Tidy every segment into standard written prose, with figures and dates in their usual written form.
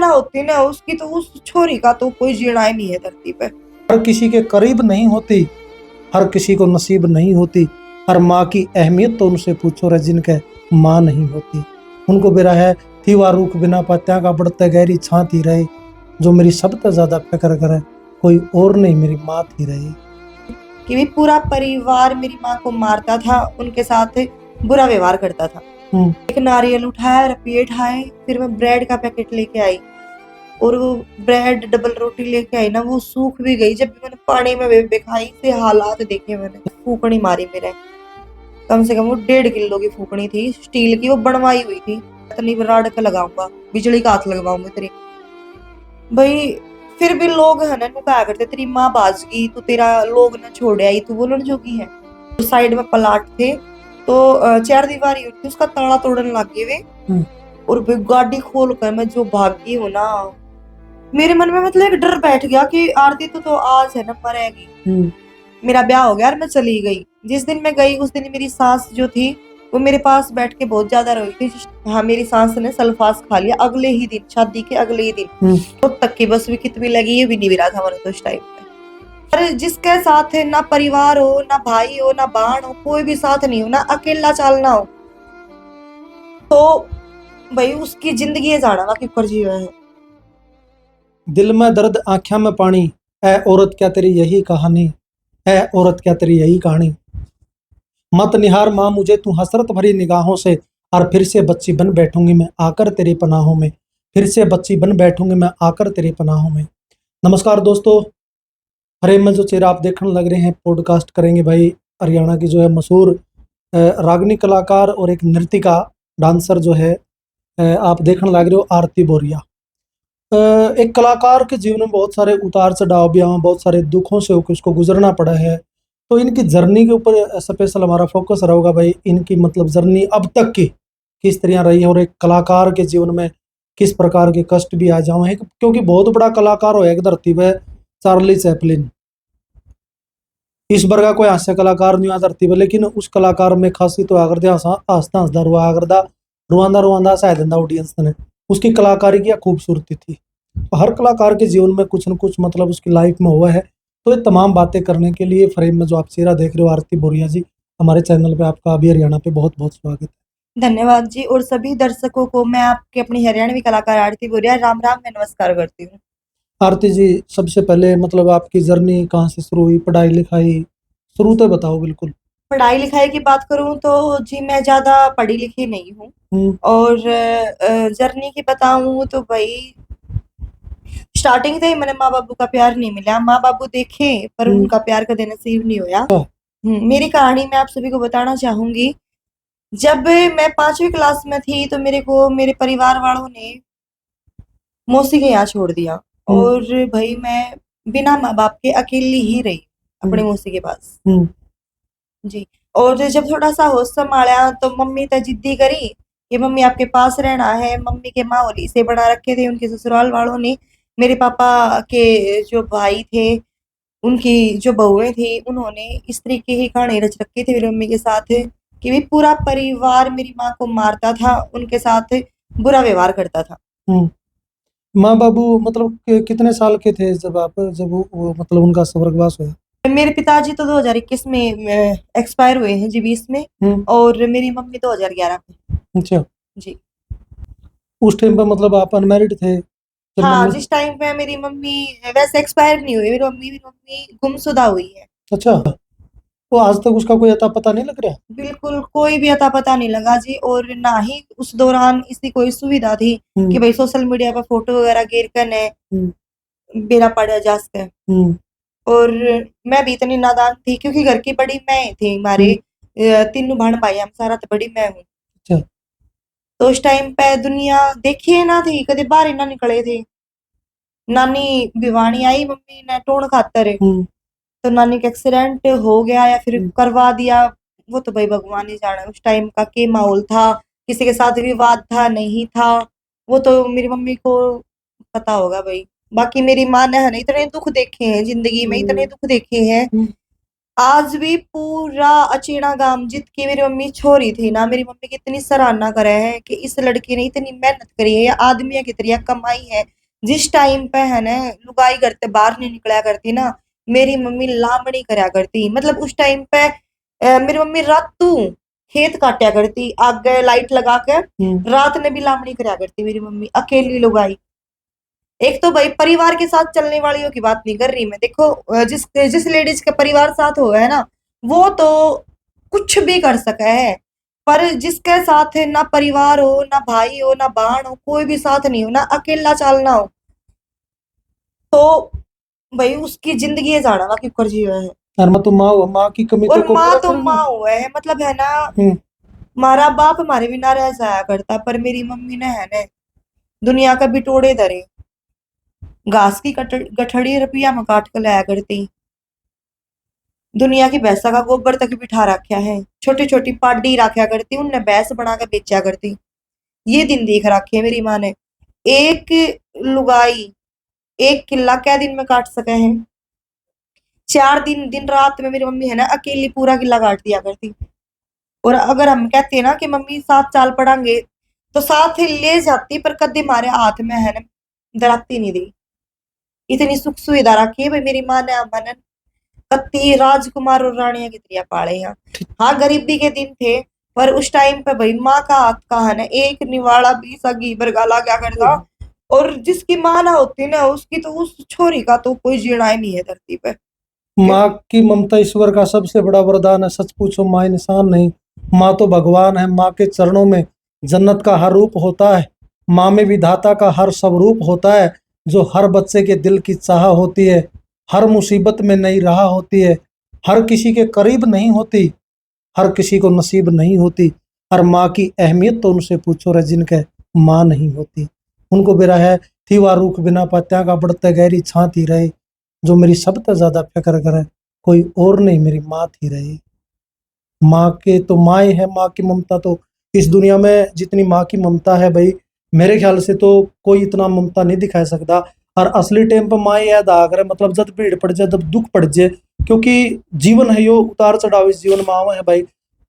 ना होती ना उसकी, तो उस छोरी का तो कोई जीना ही नहीं है धरती पे। हर किसी के करीब नहीं होती, हर किसी को नसीब नहीं होती। हर माँ की अहमियत तो उनसे पूछो रे जिनके माँ नहीं होती। उनको बिरा है थी वा रूख बिना पत्तियां का बढ़ते गहरी छाती रहे। जो मेरी सबसे ज्यादा फिक्र करे कोई और नहीं मेरी माँ थी रही। कि भी पूरा परिवार मेरी माँ को मारता था, उनके साथ बुरा व्यवहार करता था। एक नारियल उठाया, रुपये उठाए, फिर मैं ब्रेड का पैकेट लेके आई, और वो ब्रेड डबल रोटी लेके आई ना, वो सूख भी गई। जब भी मैंने पानी में खाई से हालात देखे मैंने। फूकनी मारी मेरे, कम से कम वो 1.5 किलो की फूकनी थी, स्टील की, वो बनवाई हुई थी। इतनी राड का लगाऊंगा, बिजली का हाथ लगवाऊंगा तेरी भाई। फिर भी लोग है ना कहा करते तेरी माँ बाज गई तो तेरा लोग ना छोड़ आई, तो बोलन जोगी है। तो साइड में प्लाट थे, तो 4 दीवारी थी, उसका ताला तोड़ने लग गए वे। और गाड़ी खोल कर मैं जो भागी हूँ ना, मेरे मन में मतलब एक डर बैठ गया कि आरती तो आज है ना मरेगी। मेरा ब्याह हो गया और मैं चली गई। जिस दिन मैं गई उस दिन मेरी सास जो थी वो मेरे पास बैठ के बहुत ज्यादा रोई थी। हाँ, मेरी सास ने सल्फास खा लिया अगले ही दिन, शादी के अगले ही दिन। तो तक की बस भी कितनी लगी ये भी नहीं मिला था मैंने तो उस टाइम पे। पर जिसके साथ ना परिवार हो, ना भाई हो, ना बहन हो, कोई भी साथ नहीं हो ना, अकेला चलना हो, तो भाई उसकी जिंदगी जाना ना कि फर्जी है। दिल में दर्द आंखों में पानी, ऐ औरत क्या तेरी यही कहानी, ऐ औरत क्या तेरी यही कहानी। मत निहार माँ मुझे तू हसरत भरी निगाहों से, और फिर से बच्ची बन बैठूंगी मैं आकर तेरी पनाहों में, फिर से बच्ची बन बैठूंगी मैं आकर तेरी पनाहों में। नमस्कार दोस्तों, फ्रेम में जो चेहरा आप देखने लग रहे हैं पॉडकास्ट करेंगे भाई हरियाणा की जो है मशहूर रागनी कलाकार और एक नृतिका डांसर जो है आप देखने लग रहे हो आरती बोरिया। एक कलाकार के जीवन में बहुत सारे उतार चढ़ाव भी आए, बहुत सारे दुखों से उसको गुजरना पड़ा है। तो इनकी जर्नी के ऊपर स्पेशल हमारा फोकस रहेगा भाई, इनकी मतलब जर्नी अब तक की किस तरह रही है और एक कलाकार के जीवन में किस प्रकार के कष्ट भी आ जाए हैं। क्योंकि बहुत बड़ा कलाकार हो एक धरती पे चार्ली चैपलिन, इस बार का कोई हास्य कलाकार नहीं आ धरती पे, लेकिन उस कलाकार में खासी तो आकर दिया हंसता हंसदा रुआ करदा, रुआंदा रुआंदा सह देंदा ऑडियंस ने। उसकी कलाकारी की खूबसूरती थी। हर कलाकार के जीवन में कुछ न कुछ मतलब उसकी लाइफ में हुआ है। तो ये तमाम बातें करने के लिए फ्रेम में जो आप चेहरा देख रहे हो आरती बोरिया जी, हमारे चैनल पे आपका अभी हरियाणा पे बहुत बहुत स्वागत है। धन्यवाद जी। और सभी दर्शकों को मैं आपके अपनी हरियाणवी कलाकार आरती बोरिया राम राम में नमस्कार करती हूँ। आरती जी, सबसे पहले मतलब आपकी जर्नी कहाँ से शुरू हुई, पढ़ाई लिखाई शुरू तो बताओ बिल्कुल। पढ़ाई लिखाई की बात करूं तो जी मैं ज्यादा पढ़ी लिखी नहीं हूँ। और जर्नी की बताऊं तो भाई स्टार्टिंग से ही मैंने माँ बाबू का प्यार नहीं मिला। माँ बाबू देखे पर उनका प्यार कदे नसीब नहीं होया। मेरी कहानी मैं आप सभी को बताना चाहूंगी। जब मैं 5वीं क्लास में थी तो मेरे को मेरे परिवार वालों ने मौसी के यहाँ छोड़ दिया, और भाई मैं बिना माँ बाप के अकेली ही रही अपने मौसी के पास जी। और जब थोड़ा सा होश संभाला तो मम्मी तो जिद्दी करी कि मम्मी आपके पास रहना है। मम्मी के माहौली से बना रखे थे उनके ससुराल वालों ने। मेरे पापा के जो भाई थे उनकी जो बहुएं थी उन्होंने इस तरीके की कहानी रच रखी थी मेरी मम्मी के साथ कि भी पूरा परिवार मेरी माँ को मारता था, उनके साथ बुरा व्यवहार करता था। माँ बाबू मतलब कितने साल के थे जब आप जब वो मतलब उनका स्वर्गवास हुआ? मेरे पिताजी तो 2021 में एक्सपायर हुए हैं जी, 20 में। और मेरी मम्मी 2011 में। अच्छा जी। उस टाइम पे मतलब आप अनमैरिड थे जब हाँ, मम्मी? जिस टाइम पे मेरी मम्मी वैसे एक्सपायर नहीं हुई, मेरी मम्मी गुमशुदा हुई है। अच्छा, तो आज तक उसका कोई अता पता नहीं लग रहा? बिल्कुल कोई भी अता पता नहीं लगा जी। और ना ही उस दौरान इसकी कोई सुविधा थी कि भाई सोशल मीडिया पर फोटो वगैरह गिर कर बेरा पड़ा जा सके। और मैं भी इतनी नादान थी क्योंकि घर की बड़ी मैं थी, हमारे तीनों बहन भाई हम सारा तो बड़ी मैं हूँ। अच्छा। तो उस टाइम पे दुनिया देखी ना थी, कभी बाहर ही ना निकले थे। नानी भिवानी आई मम्मी ने टोन खातर, तो नानी का एक्सीडेंट हो गया या फिर करवा दिया, वो तो भाई भगवान ही जाने उस टाइम का क्या माहौल था, किसी के साथ विवाद था नहीं था, वो तो मेरी मम्मी को पता होगा भाई। बाकी मेरी माँ ने है ना इतने दुख देखे हैं जिंदगी में, इतने दुख देखे हैं। आज भी पूरा अचेना गांव जितकी मेरी मम्मी छोरी थी ना, मेरी मम्मी की इतनी सराहना करे है कि इस लड़की ने इतनी मेहनत करी है, या आदमियों की तरह कमाई है। जिस टाइम पे है ना लुगाई करते बाहर नहीं निकला करती ना, मेरी मम्मी लामड़ी करया करती। मतलब उस टाइम पे मेरी मम्मी रातू खेत काटा करती, आगे लाइट लगा के रात ने भी लामड़ी करया करती मेरी मम्मी, अकेली लुगाई। एक तो भाई परिवार के साथ चलने वालियों की बात नहीं कर रही मैं। देखो जिस जिस लेडीज का परिवार साथ हो है ना, वो तो कुछ भी कर सका है। पर जिसके साथ ना परिवार हो, ना भाई हो, ना बहन हो, कोई भी साथ नहीं हो ना, अकेला चलना हो, तो भाई उसकी जिंदगी जाना ना क्यों कर जियो है। और मैं तो माँ की कमी तो और को माँ पूरा तो करेंगे। माँ हुआ है, मतलब है ना, हम्म। मारा बाप हमारे बिना रह जाया करता, पर मेरी मम्मी ने है ना दुनिया का बिटोड़े धरे। घास की गठड़ी रुपया में काट कर लाया करती, दुनिया की भैंसा का गोबर तक बिठा रखा है, छोटी छोटी पाडी रखा करती, उनने भैंस बना के बेचा करती। ये दिन देख रखे है मेरी माँ ने। एक लुगाई एक किला क्या दिन में काट सके हैं? 4 दिन दिन रात में मेरी मम्मी है ना अकेली पूरा किला काट दिया करती। और अगर हम कहते हैं ना कि मम्मी साथ चाल पड़ांगे, तो साथ ही ले जाती, पर कभी हमारे हाथ में है ना दराती नहीं दी। इतनी सुख सुविधा रखी है भाई मेरी माँ ने हमने, कत्ती राजकुमार और रानियां की तरह पाले हैं। हाँ गरीबी के दिन थे, पर उस टाइम पे भाई माँ का हाथ का है ना एक निवाला भी सगी बरगाला क्या करता। और जिसकी माँ ना होती ना, उसकी तो उस छोरी का तो कोई जीना ही नहीं है धरती पे। माँ की ममता ईश्वर का सबसे बड़ा वरदान है। सच पूछो माँ इंसान नहीं, माँ तो भगवान है। माँ के चरणों में जन्नत का हर रूप होता है। माँ में विधाता का हर स्वरूप होता है, जो हर बच्चे के दिल की चाह होती है, हर मुसीबत में नई राह होती है, हर किसी के करीब नहीं होती, हर किसी को नसीब नहीं होती। और माँ की अहमियत तो उनसे पूछो रे जिनके माँ नहीं होती। उनको बेरा है थी वा रूख बिना पत्तियां का बढ़ते गहरी छाती रहे, जो मेरी सबसे ज्यादा फिक्र करे कोई और नहीं मेरी माँ थी रही। माँ के तो माँ ही है। माँ की ममता तो इस दुनिया में जितनी माँ की ममता है भाई, मेरे ख्याल से तो कोई इतना ममता नहीं दिखा सकता। और असली टाइम पर माँ याद आ करे, मतलब जब भीड़ पड़ जाए, जब दुख पड़ जाए, क्योंकि जीवन है यो उतार चढ़ाव, इस जीवन माँ है भाई।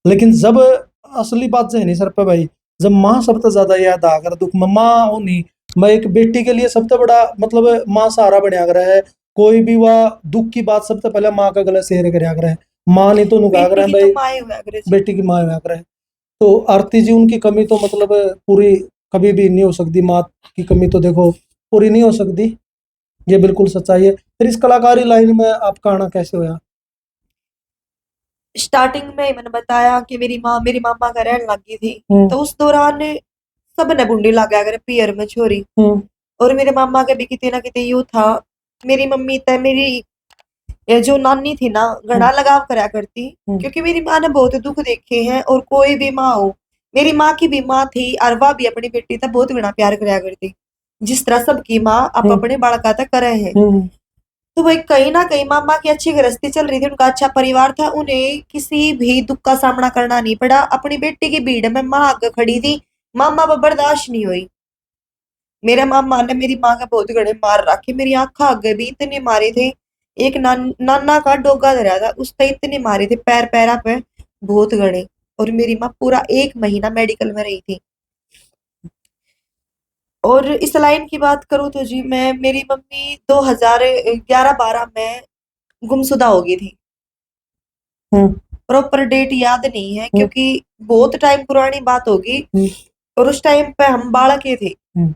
लेकिन जब असली बात जो है नहीं सर पे भाई, जब माँ सबसे ज्यादा याद आ कर दुख में, माँ हो नहीं, मैं एक बेटी के लिए सबसे बड़ा मतलब माँ सहारा बनया कर है। कोई भी वह दुख की बात सबसे पहले माँ का गला शेयर करया कर है। माँ नहीं तो नुका कर बेटी है की तो भाई, माँ ही हुआ करे जी। बेटी की माँ हुआ करे। तो आरती जी उनकी कमी तो मतलब पूरी कभी भी नहीं हो सकती। माँ की कमी तो देखो पूरी नहीं हो सकती, ये बिल्कुल सच्चाई है। फिर इस कलाकारी लाइन में आपका आना कैसे हुआ? स्टार्टिंग में ही मैंने बताया कि मेरी माँ मेरी मामा का रहने लगी थी, हम्म। तो उस दौरान सब ने बुंडी लगा करे पियर में छोरी। हम्म। और मेरे मामा के भी कितने ना कितने यूं था। मेरी मम्मी तय मेरी ये जो नानी थी ना हम्म। घना लगाव करा करती, हम्म। क्योंकि मेरी माँ ने बहुत दुख देखे हैं। और कोई भी माँ हो, मेरी माँ की भी माँ थी, और वह भी अपनी बेटी तक बहुत घना प्यार कराया करती, जिस तरह सबकी माँ आप हम्म। अपने बालका तक करे हैं। हम्म। तो भाई कहीं ना कहीं मामा की अच्छी गृहस्थी चल रही थी, उनका अच्छा परिवार था, उन्हें किसी भी दुख का सामना करना नहीं पड़ा। अपनी बेटी की भीड़ में माँ आगे खड़ी थी, मामा पर बर्दाश्त नहीं हुई। मेरे मामा ने मेरी माँ का बहुत गड़े मार रखे, मेरी आंखा आगे भी इतने मारे थे। एक नाना का डोगा धरा था, उसने इतने मारे थे पैर पैरा पे, बहुत गड़े। और मेरी माँ पूरा 1 महीना मेडिकल में रही थी। और इस लाइन की बात करूं तो जी, मैं मेरी मम्मी 2011-12 में गुमशुदा हो गई थी। हम्म। प्रॉपर डेट याद नहीं है, हम्म। क्योंकि बहुत टाइम पुरानी बात होगी। हम्म। और उस टाइम पे हम बालके थे। हम्म।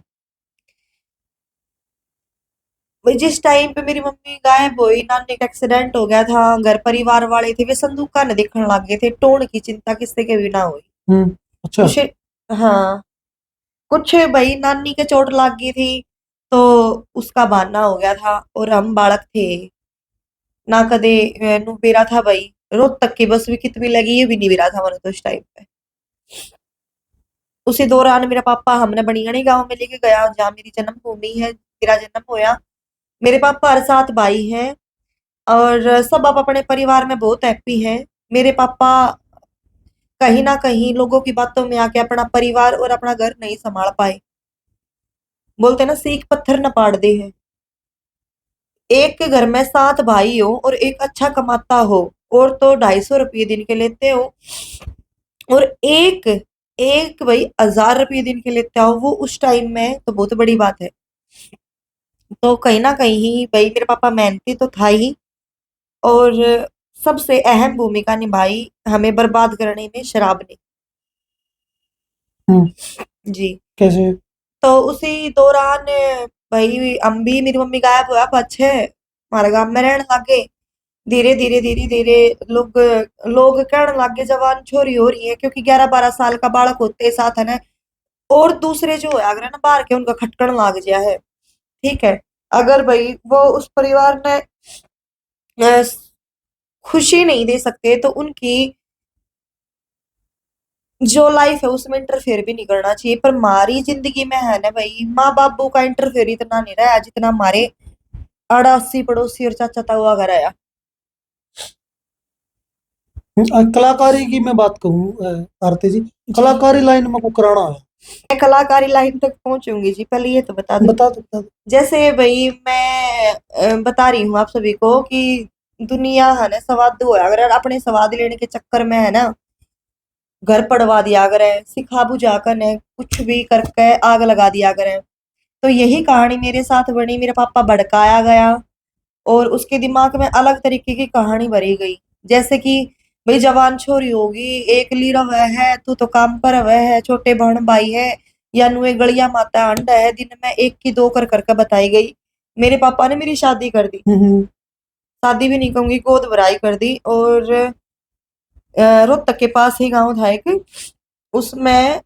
भाई जिस टाइम पे मेरी मम्मी गायब हुई, नानी का एक्सीडेंट हो गया था, घर परिवार वाले थे वे संदूका न देखने लग गए थे, टोन की चिंता किससे के भी ना हुई। अच्छा। कुछ, हाँ, कुछ भाई नानी के चोट लग गई थी, तो उसका बहाना हो गया था। और हम बालक थे ना, कदे नु बेरा था भाई, रोज तक की बस भी कितनी लगी, ये भी नहीं बेरा था मैंने तो उस टाइम पे। उसी दौरान मेरा पापा हमने बनियानी गांव में लेके गया, जहाँ मेरी जन्मभूमि है, मेरा जन्म होया। मेरे पापा और 7 भाई हैं, और सब अब अपने परिवार में बहुत हैप्पी हैं। मेरे पापा कहीं ना कहीं लोगों की बातों में आके अपना परिवार और अपना घर नहीं संभाल पाए। बोलते ना सीख पत्थर न पाड़ दे है। एक के घर में 7 भाई हो और एक अच्छा कमाता हो, और तो 250 रुपये दिन के लेते हो, और एक एक भाई 1000 रुपये दिन के लेते हो, वो उस टाइम में तो बहुत बड़ी बात है। तो कहीं ना कहीं भाई मेरे पापा मेहनती तो था ही, और सबसे अहम भूमिका निभाई हमें बर्बाद करने में शराब ने। हम्म, जी। कैसे? तो उसी दौरान भाई हम भी, मेरी मम्मी गायब हुआ पछे हमारे गांव में रहने लगे। धीरे धीरे लोग लोग कहने लगे जवान छोरी हो रही है, क्योंकि 11-12 साल का बालक होते साथ है ना, और दूसरे जो है अगर है ना बाहर के उनका खटकन लाग गया है। ठीक है। अगर भाई वो उस परिवार में अ, खुशी नहीं दे सकते तो उनकी जो लाइफ है उसमें इंटरफेयर भी नहीं करना चाहिए। पर हमारी जिंदगी में है ना भाई, माँ बापू का इंटरफेयर इतना नहीं रहा जितना हमारे अड़ासी पड़ोसी और चाचा ताऊ घर आया। कलाकारी की मैं बात कहूँ आरती जी, जी। कलाकारी लाइन में को कराना है। मैं कलाकारी लाइन तक पहुंचूंगी जी, पहले ये तो बता दूं। बता दो। जैसे भाई मैं बता रही हूँ आप सभी को कि दुनिया है ना सवादू है, अगर अपने स्वाद लेने के चक्कर में है ना घर पड़वा दिया करे, सिखा बुझा कर ने कुछ भी करके आग लगा दिया करे। तो यही कहानी मेरे साथ बनी। मेरा पापा भड़काया गया और उसके दिमाग में अलग तरीके की कहानी भरी गई। जैसे कि भाई जवान छोरी होगी, एक लीरा वह है, तू तो काम पर वह है, छोटे बहन भाई है, या नुए गलिया माता अंडा है, दिन में एक की दो कर करके बताई गई। मेरे पापा ने मेरी शादी कर दी। शादी भी नहीं कहूंगी, गोद भराई कर दी। और रोहतक के पास ही गांव था एक, उसमें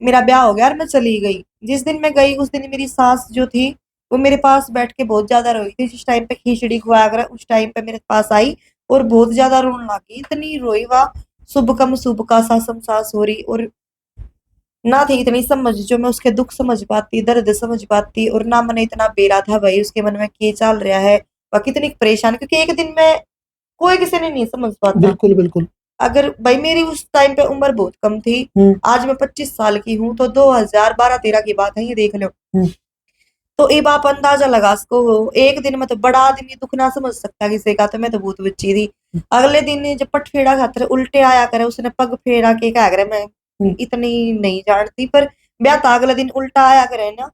मेरा ब्याह हो गया और मैं चली गई। जिस दिन मैं गई उस दिन मेरी सास जो थी वो मेरे पास बैठ के बहुत ज्यादा रोई थी। जिस टाइम पे खिचड़ी खुआया कर उस टाइम पे मेरे पास आई और बहुत ज्यादा रोने लगी। इतनी रोई वाह, शुभ कम शुभ का सासम सास हो रही। और ना थी इतनी समझ जो मैं उसके दुख समझ पाती, दर्द समझ पाती, और ना मैंने इतना बेरा था भाई उसके मन में क्या चल रहा है, वह कितनी परेशान। क्योंकि एक दिन में कोई किसी ने नहीं समझ पाता। बिल्कुल बिल्कुल। अगर भाई मेरी उस टाइम पे उम्र बहुत कम थी, आज मैं 25 साल की हूँ, तो 2012-13 की बात है, ये देख लो। तो ये आप अंदाजा लगा सको, एक दिन में तो बड़ा आदमी दुख ना समझ सकता किसी का, तो मैं तो बहुत बच्ची थी। अगले दिन जब पटफेड़ा खातर उल्टे आया करे, उसने पग फेरा के क्या करे, मैं इतनी नहीं जानती, पर ब्याह था अगले दिन उल्टा आया करे ना।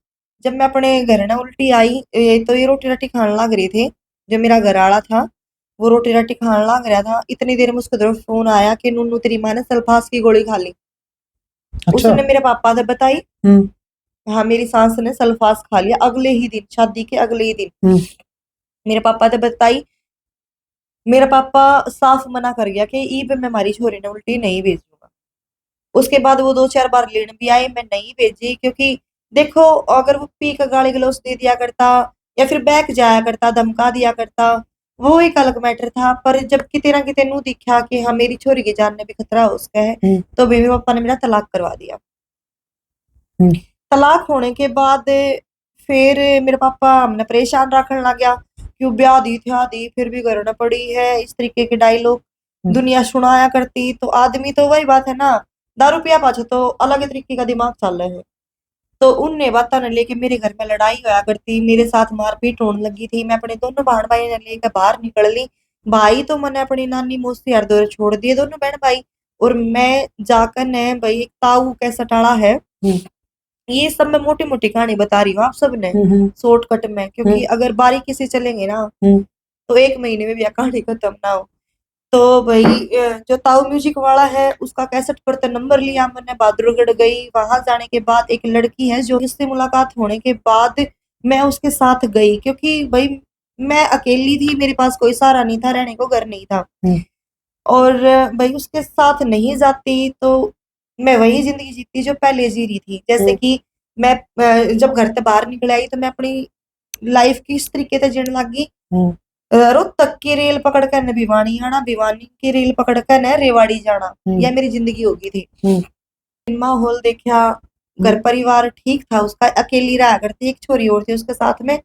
जब मैं अपने घर ना उल्टी आई, तो ये रोटी राटी खाने लग रही थे। जो मेरा घर आला था वो रोटी राटी खाने लग रहा था, इतनी देर में उसके तरफ फोन आया कि नूनू तेरी माँ ने सल्फास की गोली खा ली। अच्छा। उसने मेरे पापा से बताई। हाँ, मेरी सास ने सल्फास खा लिया अगले ही दिन, शादी के अगले ही दिन। मेरे पापा ने बताई। मेरा पापा साफ मना कर गया कि ई पे मैं हमारी छोरी ने उल्टी नहीं भेजूंगा। उसके बाद वो 2-4 बार लेने भी आए, मैं नहीं भेजी। क्योंकि देखो, अगर वो पी का गाली गलौज दे दिया करता या फिर बैक जाया करता, धमका दिया करता, वो एक अलग मैटर था। पर जब किते ना किते नू दिखा कि हाँ मेरी छोरी की जान में भी खतरा हो उसका है, तो मेरे पापा ने मेरा तलाक करवा दिया। तलाक होने के बाद फिर मेरे पापा हमने परेशान रखने लग गया, क्यों ब्याह दी थी दी फिर भी करना पड़ी है, इस तरीके के डायलॉग दुनिया सुनाया करती। तो आदमी तो वही बात है ना, दारू पिया पाछे तो अलग तरीके का दिमाग चल रहा है। तो उनने बातों ने लेके मेरे घर में लड़ाई होया करती, मेरे साथ मारपीट होने लगी थी। मैं अपने दोनों बहन भाई ने लेकर बाहर निकल ली। भाई तो मैंने अपनी नानी मौसी हर दौर छोड़ दिए दोनों बहन भाई, और मैं जाकर ने भाई एक ताऊ कैसा टाड़ा है। ये सब मैं मोटी मोटी कहानी बता रही हूँ आप सबने शॉर्टकट में, क्योंकि अगर बारीकी से चलेंगे ना तो 1 महीने में भी यह कहानी खत्म ना हो। तो भाई जो ताऊ म्यूजिक वाला है उसका कैसेट पर तो नंबर लिया मैंने, बहादुरगढ़ गई। वहां जाने के बाद एक लड़की है जो जिससे मुलाकात होने के बाद मैं उसके साथ गई, क्योंकि भाई मैं अकेली थी, मेरे पास कोई सहारा नहीं था, रहने को घर नहीं था। और भाई उसके साथ नहीं जाती तो मैं वही जिंदगी जीती जो पहले जी रही थी। जैसे कि मैं जब घर से बाहर निकल आई तो मैं अपनी लाइफ की इस तरीके से जीने लगी। रोहतक की रेल पकड़ कर न भिवानी आना, भिवानी की रेल पकड़ कर न रेवाड़ी जाना, यह मेरी जिंदगी हो गई थी। माहौल देखा, घर परिवार ठीक था उसका, अकेली रहा करती, एक छोरी और थी उसके साथ में।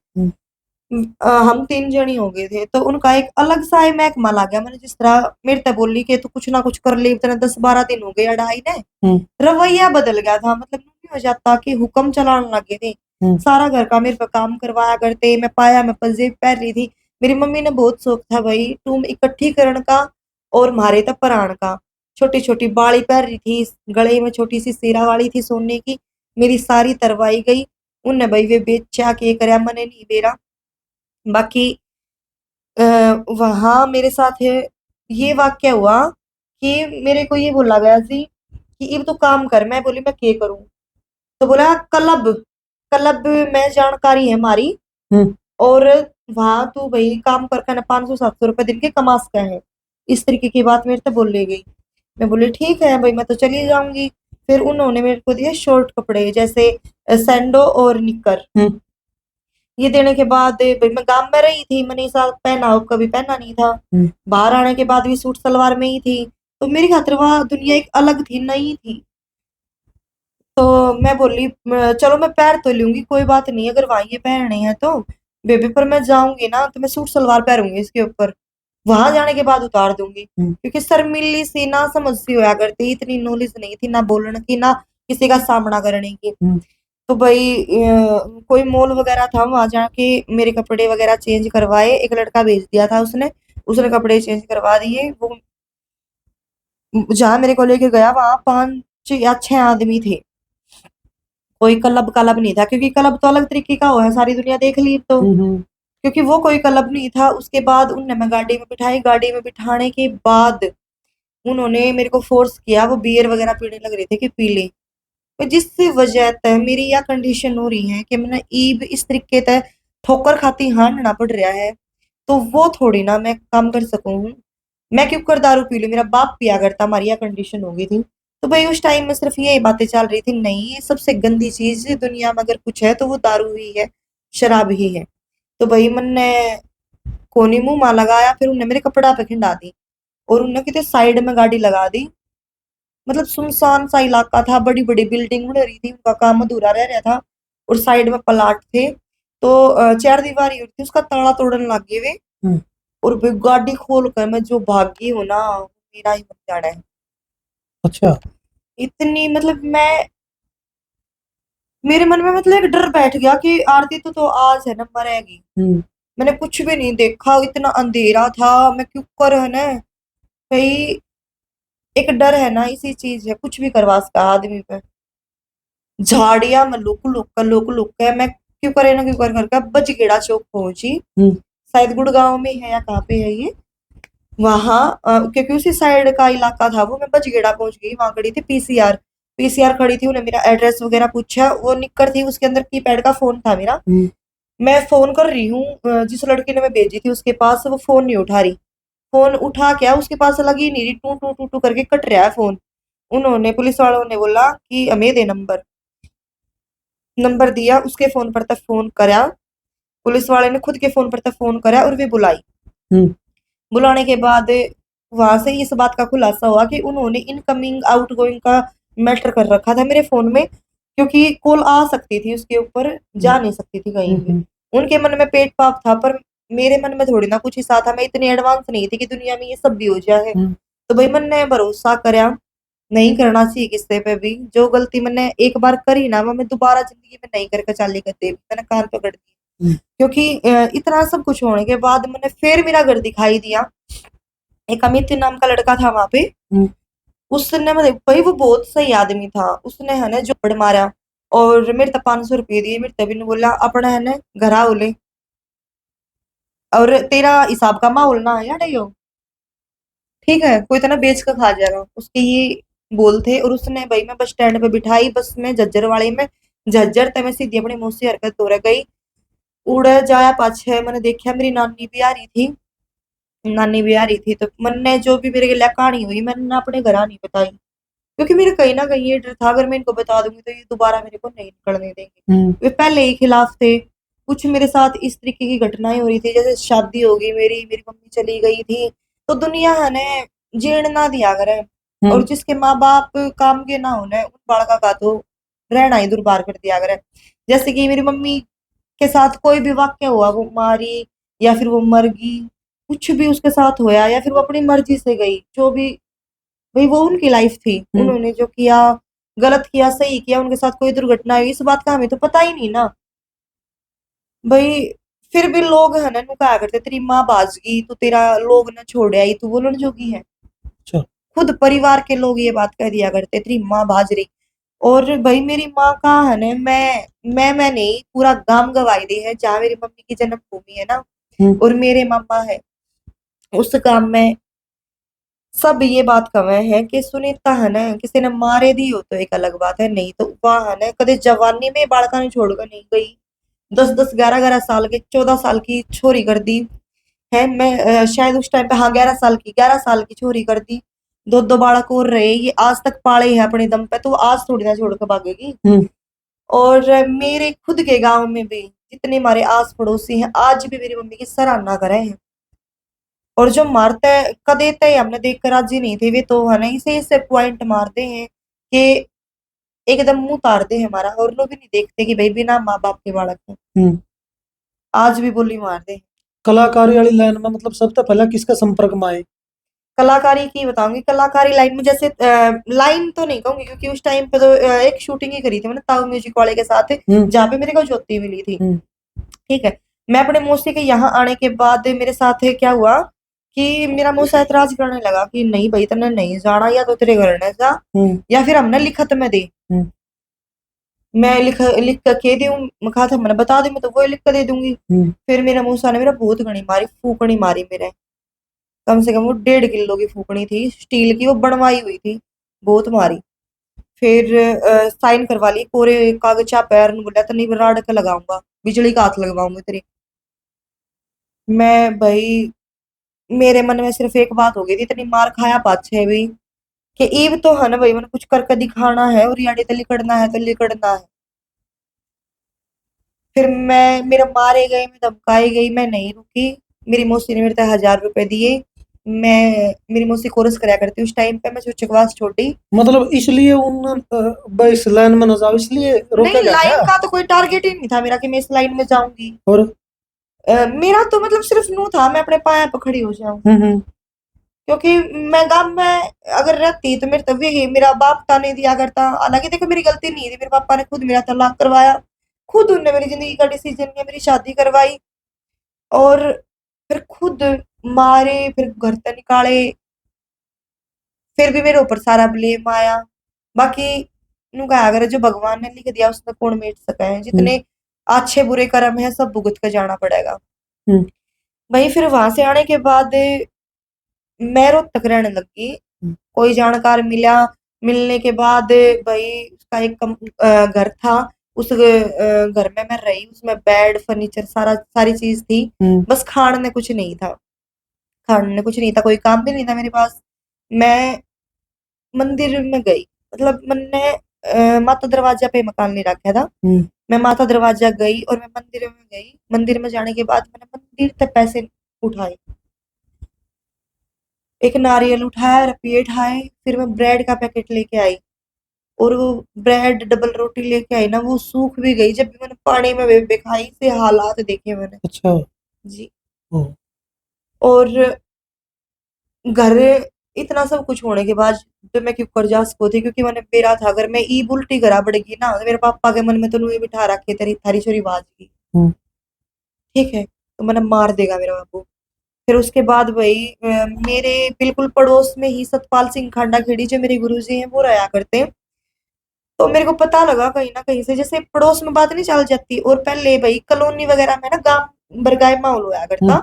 हम 3 जनी हो गए थे। तो उनका एक अलग सा ही महकमा ला गया। मैंने जिस तरह मेरे तक बोली कि तू कुछ ना कुछ कर ले, इतने 10-12 दिन हो गए अढ़ाई ने, रवैया बदल गया था। मतलब नहीं हो जाता कि हुक्म चलाने लगे थे। सारा घर का मेरे पे काम करवाया करते, मैं पाया मैं पंजेब पहन रही थी। मेरी मम्मी ने बहुत शौक था भाई टूम इकट्ठी करण का और मारे था पराण का। छोटी छोटी बाली पहन रही थी, गले में छोटी सी सीरा वाली थी सोने की, मेरी सारी तरवाई गई। उनने भाई वे बेचा के करया मने नहीं बेरा। बाकी वहां मेरे साथ ये वाक्य हुआ कि मेरे को ये बोला गया थी कि अब तो काम कर। मैं बोली मैं क्या करूं? तो बोला क्लब, क्लब में जानकारी है हमारी, हम्म और वहां तू भाई काम करके ना 500-700 रुपए दिन के कमा सकता है। इस तरीके की बात मेरे से बोल ले गई। मैं बोली ठीक है भाई मैं तो चली जाऊंगी। फिर उन्होंने मेरे को दिए शॉर्ट कपड़े जैसे सैंडो और निक्कर। हम्म ये देने के बाद भाई मैं गांव में रही थी, मैंने ये साल पहना हो कभी पहना नहीं था। हम्म बाहर आने के बाद भी सूट सलवार में ही थी। तो मेरी खातिर वहां दुनिया एक अलग थी, नई थी। तो मैं बोली चलो मैं पैर तो लूंगी, कोई बात नहीं अगर वहां ये पहनने हैं तो बेबी, पर मैं जाऊंगी ना तो मैं सूट सलवार पहनूंगी इसके ऊपर, वहां जाने के बाद उतार दूंगी। हम्म क्योंकि शर्मिली सी ना समझ सी होया करती, इतनी नॉलेज नहीं थी ना बोलने की ना किसी का सामना करने की। हम्म तो भाई कोई मॉल वगैरह था, वहां जाके मेरे कपड़े वगैरह चेंज करवाए। एक लड़का भेज दिया था उसने, उसने कपड़े चेंज करवा दिए। वो जहां मेरे को लेके गया वहां 5 या 6 आदमी थे। कोई क्लब क्लब नहीं था, क्योंकि क्लब तो अलग तरीके का हो है, सारी दुनिया देख ली तो। हम्म क्योंकि वो कोई क्लब नहीं था। उसके बाद उनने मैं गाड़ी में बिठाई, गाड़ी में बिठाने के बाद उन्होंने मेरे को फोर्स किया, वो बियर वगैरह पीने लग रहे थे कि पी ले। तो जिस वजह से मेरी यह कंडीशन हो रही है कि मैंने ईब इस तरीके से ठोकर खाती हारना पड़ रहा है। तो वो थोड़ी ना मैं काम कर सकूं। मैं क्यों कर दारू पी लूं, मेरा बाप पिया करता, हमारी यह कंडीशन हो गई थी। तो भाई उस टाइम में सिर्फ यही बातें चल रही थी, नहीं ये सबसे गंदी चीज दुनिया में अगर कुछ है तो वो दारू ही है, शराब ही है। तो भाई मैंने कोनी मुंह मा लगाया, फिर उन्हें मेरे कपड़ा पे खिंडा दी और उन्हें कितने साइड में गाड़ी लगा दी। मतलब सुनसान सा इलाका था, बड़ी बड़ी बिल्डिंग बन रही थी, उनका काम अधूरा रह रहा था, और साइड में प्लाट थे। तो चार दीवारी थी, उसका ताला तोड़ने लग गए वे। हम्म। और फिर गाड़ी खोल कर मैं जो भागी हूँ ना, मेरा ही मत जाना है। अच्छा। इतनी मतलब मैं, मेरे मन में मतलब एक डर बैठ गया कि आरती तो आज है ना मरेगी। हम्म मैंने कुछ भी नहीं देखा, इतना अंधेरा था। मैं क्यों कर है ना भाई, एक डर है ना, इसी चीज है, कुछ भी करवा सका आदमी पे। झाड़िया में लुक लुक है, मैं क्यों करे ना क्यों कर करके बजगेड़ा चौक पहुंची। हम्म शायद गुड़गांव में है या कहाँ पे है ये। वहां क्योंकि उसी साइड का इलाका था वो, मैं बजगेड़ा पहुंच गई। वहां खड़ी थी पीसीआर, पीसीआर खड़ी थी, उन्हें मेरा एड्रेस वगैरह पूछा। वो निक्कर थी, उसके अंदर कीपैड का फोन था मेरा। हम्म मैं फोन कर रही हूँ जिस लड़के ने मैं भेजी थी उसके पास, वो फोन नहीं उठा रही। फोन उठा क्या, उसके पास लगी नहीं रही, टू टू टू टू करके कट रहा है फोन। उन्होंने पुलिस वालों ने बोला कि हमें दे नंबर। नंबर दिया, उसके फोन पर तक फोन करा, पुलिस वाले ने खुद के फोन पर तक फोन करा और वे बुलाई। हम्म बुलाने के बाद वहां से इस बात का खुलासा हुआ कि उन्होंने इनकमिंग आउटगोइंग का मैटर कर रखा था मेरे फोन में, क्योंकि कॉल आ सकती थी उसके ऊपर, जा नहीं सकती थी कहीं भी। हम्म उनके मन में पेट पाप था, पर मेरे मन में थोड़ी ना कुछ हिस्सा था। मैं इतनी एडवांस नहीं थी कि दुनिया में ये सब भी हो जाए। हम्म तो भाई मैंने भरोसा करया, नहीं करना चाहिए किसी पे भी। जो गलती मैंने एक बार करी ना, वो मैं दोबारा जिंदगी में नहीं करके चाली कर दे, मैंने कान पकड़ दी। हम्म क्योंकि इतना सब कुछ होने के बाद मैंने फिर मेरा घर दिखाई दिया। एक अमित नाम का लड़का था वहां पे, हम्म उसने मतलब भाई वो बहुत सही आदमी था। उसने है ना जोड़ मारा और मेरे तक 500 रुपये दिए। मेरे तभी ने बोला अपना है ना घर आओ ले, और तेरा हिसाब का माहौल ना आया नहीं हो, ठीक है कोई तना बेच कर खा जाएगा, उसके ये बोल थे। और उसने भाई मैं बस स्टैंड पे बिठाई, बस में झज्जर वाले में, झज्जर ते मैं सीधी अपनी मुंह से हरकत हो रह गई। उड़ जाया पाछे मैंने देखा मेरी नानी भी आ रही थी, नानी भी आ रही थी। तो मैंने जो भी मेरे लिए कहानी हुई मैंने अपने घर नहीं बताई, क्योंकि मेरे कहीं ना कहीं ये डर था अगर मैं इनको बता दूंगी तो ये दोबारा मेरे को नहीं निकलने देंगे। हम्म वे पहले ही खिलाफ थे। कुछ मेरे साथ इस तरीके की घटनाएं हो रही थी, जैसे शादी हो गई मेरी, मेरी मम्मी चली गई थी, तो दुनिया है ने जीण ना दिया करे। और हम्म जिसके माँ बाप काम के ना होने, उन बालका का तो रहना ही दुर्बार कर दिया करे। जैसे कि मेरी मम्मी के साथ कोई भी वाक्य हुआ, वो मारी या फिर वो मर गई, कुछ भी उसके साथ होया, या फिर वो अपनी मर्जी से गई, जो भी भाई वो उनकी लाइफ थी। हम्म उन्होंने जो किया, गलत किया सही किया, उनके साथ कोई दुर्घटना हुई इस बात का हमें तो पता ही नहीं ना भाई। फिर भी लोग है ना नु कहा करते तेरी माँ बाज गई तो तेरा लोग न छोड़ आई तू बोलन जोगी है। अच्छा। खुद परिवार के लोग ये बात कह दिया करते तेरी माँ बाज रही। और भाई मेरी माँ का है ना मैं नहीं पूरा गांव गवाही दी है जहाँ मेरी मम्मी की जन्मभूमि है ना और मेरे मामा है उस काम में सब ये बात कवे है कि सुनीता है ना किसी ने मारे दी हो तो एक अलग बात है नहीं तो वह है ना कदे जवानी में बालका ने छोड़कर नहीं गई। 10-10 11-11 साल की 14 साल की छोरी कर दी है। मैं शायद उस टाइम पे हाँ 11 साल की छोरी कर दी। दो दो बालक और रहे ये आज तक पाले है अपने दम पे तो आज थोड़ी ना छोड़ कर भागेगी। और मेरे खुद के गांव में भी जितने हमारे आस पड़ोसी हैं आज भी मेरी मम्मी की सराहना करे हैं। और जो मारते कदे तय हमने देख कर राजी नहीं थे वे तो है ना इसे इसे पॉइंट मारते हैं कि एकदम मुंह तारते हैं हमारा और लोग भी नहीं देखते कि भाई बिना माँ बाप के बालक है आज भी बोली मारते हैं। कलाकारी वाली लाइन में मतलब सबसे पहले किसका संपर्क में आए? कलाकारी की बताऊंगी कलाकारी लाइन में जैसे लाइन तो नहीं कहूंगी क्योंकि उस टाइम पे तो एक शूटिंग ही करी थी मैंने ताऊ म्यूजिक वाले के साथ जहाँ पे मेरे को ज्योति मिली थी। ठीक है मैं अपने मौसी के यहाँ आने के बाद मेरे साथ क्या हुआ कि मेरा मौसा एतराज करने लगा कि नहीं भाई तने नहीं जाना या तो तेरे घर ने जा या फिर हमने लिखत में दे। मैं लिख के दूं कहा था मैंने बता दी मैं तो वो लिख कर दे दूंगी। फिर मेरा मौसा ने मेरा बहुत घनी मारी फूकनी मारी मेरे कम से कम वो 1.5 किलो की फूकनी थी स्टील की वो बनवाई हुई थी बहुत मारी। फिर साइन करवा ली कोरे कागज पैर बोला तो नहीं राड़ के लगाऊंगा बिजली का हाथ लगवाऊंगी तेरी। मैं भाई मेरे मन में सिर्फ एक बात हो गई थी इतनी मार खाया पाछे भी कि ईब तो है ना भाई मैंने कुछ करके दिखाना है और यानी तो लिकड़ना है तो लिकड़ना है। फिर मैं मेरा मारे गए मैं धमकाई गई मैं नहीं रुकी। मेरी मौसी ने मेरे को 1000 रुपए दिए। मैं मेरी मौसी कोरस कराया करती उस टाइम पे मैं चकवास छोटी। मतलब इसलिए उन इस लाइन में न जाओ इसलिए रोका नहीं गया क्या? लाइन का तो कोई टारगेट ही नहीं था मेरा कि मैं इस लाइन में जाऊंगी। और मेरा तो मतलब सिर्फ नू था मैं अपने पाया पे खड़ी हो जाऊं क्योंकि मैं गांव में अगर रहती तो मेरे तभी ही मेरा बाप ताने दिया करता। हालांकि देखो मेरी गलती नहीं थी मेरे पापा ने खुद मेरा तलाक करवाया खुद उनने मेरी जिंदगी का डिसीजन लिया मेरी शादी करवाई और फिर खुद मारे फिर घर से निकाले। फिर भी मेरे ऊपर सारा ब्लेम आया। बाकी नु कहा अगर जो भगवान ने लिख दिया उसमें कौन मिट सका है जितने अच्छे बुरे कर्म है सब भुगत कर जाना पड़ेगा। वही फिर वहां से आने के बाद मैं रोहतक रहने लगी। कोई जानकार मिला मिलने के बाद भाई उसका एक घर था उस घर में मैं रही उसमें बेड फर्नीचर सारी चीज थी बस खाने कुछ नहीं था। खाने कुछ नहीं था कोई काम भी नहीं था मेरे पास। मैं मंदिर में गई मतलब मैंने माता दरवाजा पे मकान नहीं रखा था। मैं माता दरवाजा गई और मैं मंदिर में गई मंदिर में जाने के बाद मैंने मंदिर तक पैसे उठाए एक नारियल उठाया रुपये उठाए फिर मैं ब्रेड का पैकेट लेके आई और वो ब्रेड डबल रोटी लेके आई ना वो सूख भी गई जब भी मैंने पानी में खाई से हालात देखे मैंने। अच्छा जी और घर इतना सब कुछ होने के बाद तो मैं क्यों कर्जा सको थी क्योंकि मैंने मेरा था अगर मैं ई उल्टी करा पड़ेगी ना तो मेरे पापा के मन में तो नुई बिठा रखे तेरी थारी छोरी बाज की ठीक है तो मैंने मार देगा मेरा बाबू। फिर उसके बाद भाई मेरे बिल्कुल पड़ोस में ही सतपाल सिंह खांडा खेड़ी जो मेरे गुरुजी हैं वो रहा करते हैं। तो मेरे को पता लगा कहीं ना कहीं से जैसे पड़ोस में बात नहीं चल जाती और पहले भाई कॉलोनी वगैरह में ना गांव बरगाए माहौल होया करता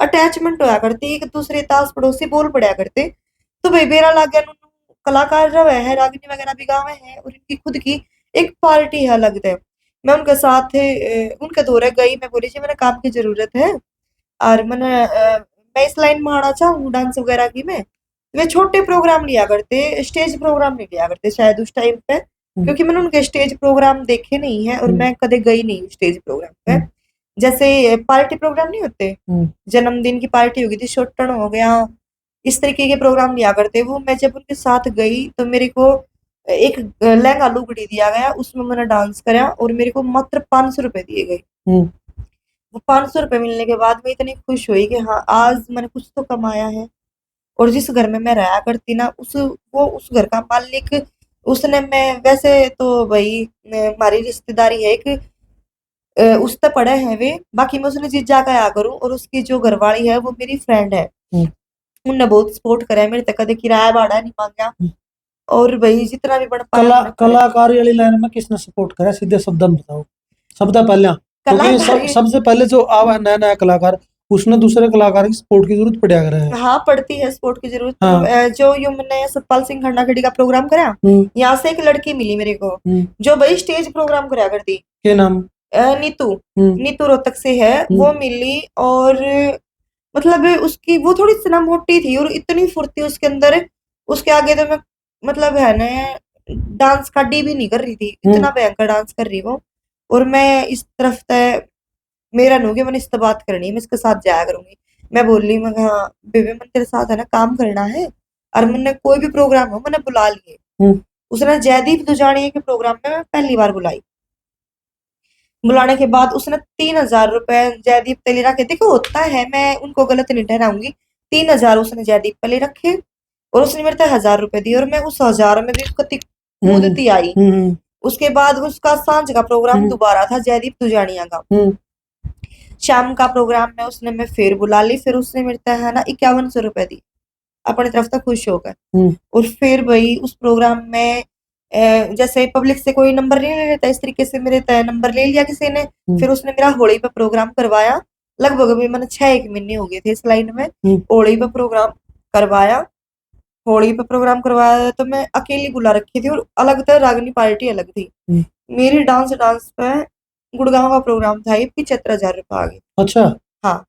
अटैचमेंट होया करती एक दूसरे तास पड़ोसी बोल पड़ा करते। तो भाई बेरा लाग गया कलाकार रहे है रागिनी वगैरह भी गाँव है और इनकी खुद की एक पार्टी है अलग है। मैं उनके साथ उनके दौरे गई मैं बोली जी मैंने काम की जरूरत है और मैं इस लाइन में आना चाहूँ डांस वगैरह की में वे छोटे प्रोग्राम लिया करते स्टेज प्रोग्राम नहीं लिया करते शायद उस टाइम पे क्योंकि मैंने उनके स्टेज प्रोग्राम देखे नहीं है और मैं कदे गई नहीं स्टेज प्रोग्राम पे। जैसे पार्टी प्रोग्राम नहीं होते जन्मदिन की पार्टी होगी थी शोटन हो गया इस तरीके के प्रोग्राम लिया करते वो मैं जब उनके साथ गई तो मेरे को एक लहंगा लुगड़ी दिया गया उसमें मैंने डांस करा और मेरे को मात्र 500 रुपए दिए गए। वो 500 रुपए मिलने के बाद मैं इतनी खुश हुई कि हाँ आज मैंने कुछ तो कमाया है। और जिस घर में मैं रहा करती ना उस घर का मालिक उसने मैं वैसे तो भाई हमारी रिश्तेदारी है एक उस तक पड़े हैं वे, बाकी मैं उसने जीजा का या करूं, और उसकी जो घरवाली है वो मेरी फ्रेंड है। उनने बहुत सपोर्ट करा है मेरे तक, कदे किराया भाड़ा नहीं मांगा, और भाई जितना भी बन पाया उन्होंने करा। कलाकारी वाली लाइन में किसने सपोर्ट करा, सीधे शब्द में बताओ, सबसे पहले, क्योंकि कलाकारी सबसे पहले जो आवा है नया नया कलाकार, उसने दूसरे कलाकार की सपोर्ट की जरूरत पड़ा कर है। हाँ पड़ती है सपोर्ट की जरूरत। हाँ। जो यो मैंने सतपाल सिंह खन्ना खड़ी का प्रोग्राम करा, यहाँ से एक लड़की मिली मेरे को जो भाई स्टेज प्रोग्राम करा करती। क्या नाम? नीतू। नीतू रोहतक से है, वो मिली, और मतलब उसकी वो थोड़ी सी ना मोटी थी और इतनी फुर्ती उसके अंदर, उसके आगे तो मैं मतलब है ना डांस का डी भी नहीं कर रही थी, इतना भयंकर डांस कर रही वो। और मैं इस तरफ तय मेरा नु कि मैंने इससे बात करनी है, मैं इसके साथ जाया करूंगी। मैं बोल रही, मैं कहा बेबे मन तेरे साथ है ना काम करना है, और मैंने कोई भी प्रोग्राम हो मैंने बुला लिए। उसने जयदीप दुजानिया के प्रोग्राम में मैं पहली बार बुलाई। बुलाने के बाद उसने 3,000 रुपए जयदीप पे ले रखे। देखो होता है, मैं उनको गलत नहीं ठहराऊंगी, 3,000 उसने जयदीप पे ले रखे, और उसने मेरे से 1,000 रुपए दिए, और मैं उस 1,000 में भी उसको कूदती आई। उसके बाद उसका सांझ का प्रोग्राम दोबारा था जयदीप तुजानिया का, शाम का प्रोग्राम में उसने मैं फिर बुला ली, फिर उसने मेरे से है ना 5,100 रुपए दी, अपनी तरफ से खुश होकर। और फिर भाई उस प्रोग्राम में जैसे पब्लिक से कोई नंबर नहीं ले लेता, इस तरीके से मेरे तय नंबर ले लिया किसी ने। फिर उसने मेरा होली पे प्रोग्राम करवाया, लगभग अभी मैंने 6-1 महीने हो गए थे इस लाइन में। होली पे प्रोग्राम करवाया, होली पे प्रोग्राम करवाया तो मैं अकेली बुला रखी थी, और अलग था, रागनी पार्टी अलग थी। मेरी डांस पे गुड़गांव का प्रोग्राम था, ये 75,000 रुपये आ गए। अच्छा। हाँ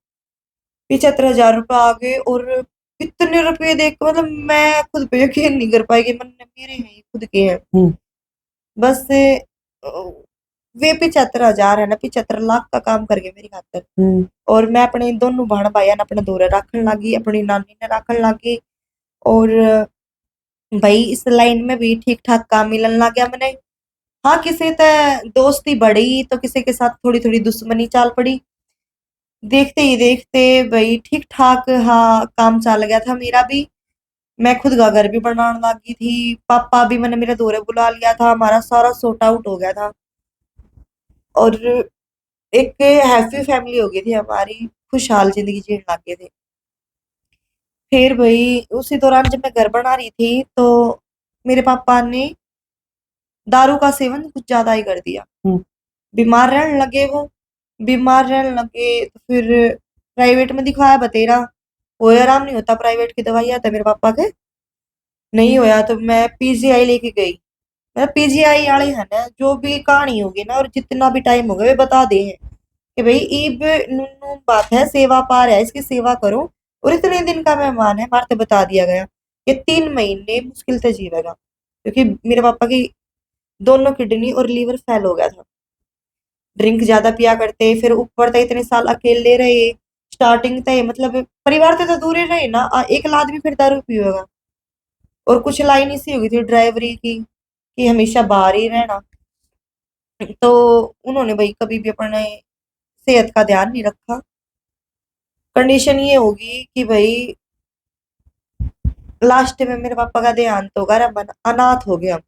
75,000 रुपये आ गए, और इतने रुपए देख के मतलब मैं खुद पे यकीन नहीं कर पाई कि मैंने मेरे हैं ये खुद के हैं। बस वे 75,000 है ना 75 लाख का काम कर गए मेरी खातर। और मैं अपने दोनों बहन भाइयों ने अपने दोरे रखन लगी, अपनी नानी ने रखन लगी, और भाई इस लाइन में भी ठीक ठाक काम मिलन लग गया मैंने। हाँ किसी ते दोस्ती बढ़ी तो किसी के साथ थोड़ी थोड़ी दुश्मनी चाल पड़ी, देखते ही देखते भाई ठीक ठाक हाँ काम चल गया था मेरा भी। मैं खुद का घर भी बनाने लगी थी, पापा भी मैंने मेरे दौरे बुला लिया था, हमारा सारा सॉर्ट आउट हो गया था, और एक हैप्पी फैमिली हो गई थी हमारी, खुशहाल जिंदगी जीने लग गए थे। फिर भाई उसी दौरान जब मैं घर बना रही थी तो मेरे पापा ने दारू का सेवन कुछ ज्यादा ही कर दिया, बीमार रहने लगे वो। बीमार रहने लगे तो फिर प्राइवेट में दिखवाया बतेरा, कोई आराम नहीं होता, प्राइवेट की दवाई आता मेरे पापा के नहीं होया, तो मैं पीजीआई लेके गई। मतलब पीजीआई वाले है ना जो भी कहानी होगी ना और जितना भी टाइम होगा वे बता दे हैं कि भाई ईब नुनू बात है, सेवा पार है, इसकी सेवा करो, और इतने दिन का मेहमान है हमारे, तो बता दिया गया कि 3 महीने मुश्किल से जीवेगा, क्योंकि मेरे पापा की दोनों किडनी और लीवर फेल हो गया था। ड्रिंक ज्यादा पिया करते, फिर ऊपर तक इतने साल अकेले रहे, स्टार्टिंग तक मतलब परिवार से तो दूर ही रहे ना, एक आदमी फिर दारू पिएगा, और कुछ लाइन इसी होगी थी ड्राइवरी की कि हमेशा बाहर ही रहना। तो उन्होंने भाई कभी भी अपने सेहत का ध्यान नहीं रखा। कंडीशन ये होगी कि भाई लास्ट में मेरे पापा का देहांत होगा, अनाथ हो गया।